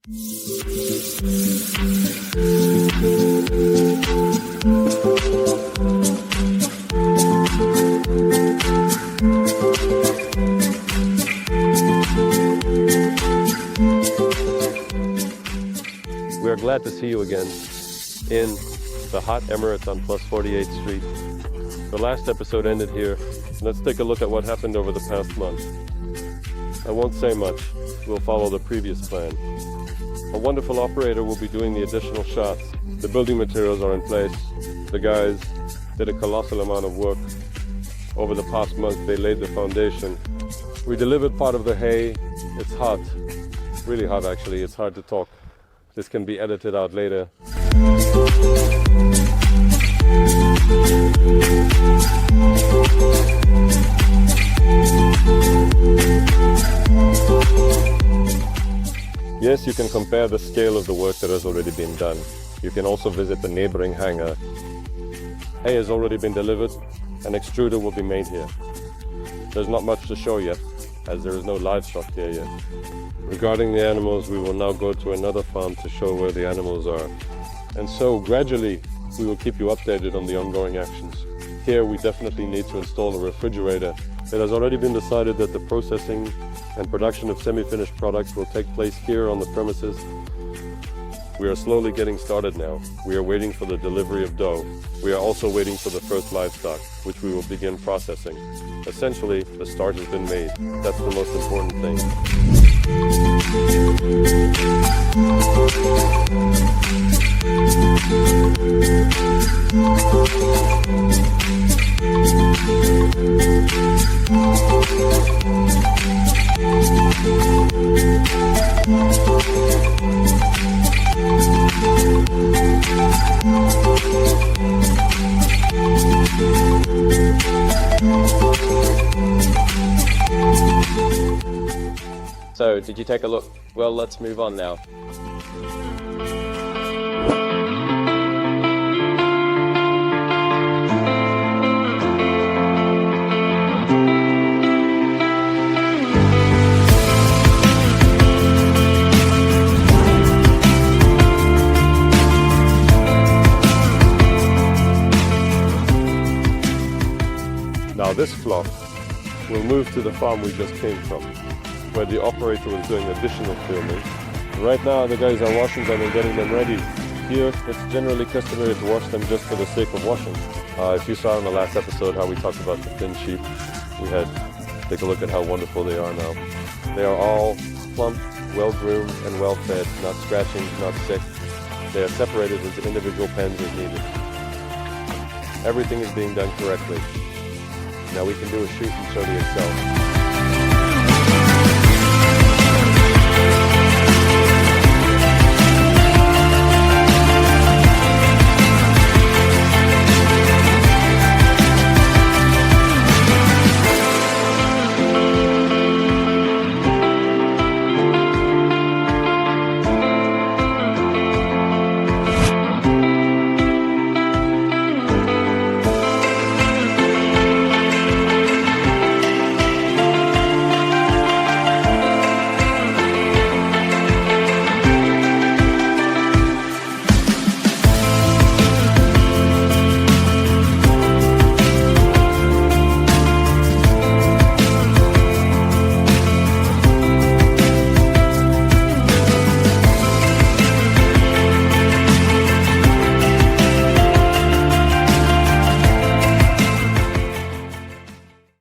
We are glad to see you again in the hot Emirates on plus 48th Street. The last episode ended here. Let's take a look at what happened over the past month. I won't say much. We'll follow the previous plan. A wonderful operator will be doing the additional shots. The building materials are in place. The guys did a colossal amount of work. Over the past month, they laid the foundation. We delivered part of the hay. It's hot. Really hot, actually. It's hard to talk. This can be edited out later. Yes, you can compare the scale of the work that has already been done. You can also visit the neighboring hangar. Hay has already been delivered. An extruder will be made here. There's not much to show yet, as there is no livestock here yet. Regarding the animals, we will now go to another farm to show where the animals are. And so, gradually, we will keep you updated on the ongoing actions. Here, we definitely need to install a refrigerator. It has already been decided that the processing and production of semi-finished products will take place here on the premises. We are slowly getting started now. We are waiting for the delivery of dough. We are also waiting for the first livestock, which we will begin processing. Essentially, the start has been made. That's the most important thing. So, did you take a look? Well, let's move on now. Now this flock will move to the farm we just came from, where the operator was doing additional filming. Right now the guys are washing them and getting them ready. Here it's generally customary to wash them just for the sake of washing. If you saw in the last episode how we talked about the thin sheep, take a look at how wonderful they are now. They are all plump, well-groomed and well-fed, not scratching, not sick. They are separated into individual pens as needed. Everything is being done correctly. Now we can do a shoot and show the Excel.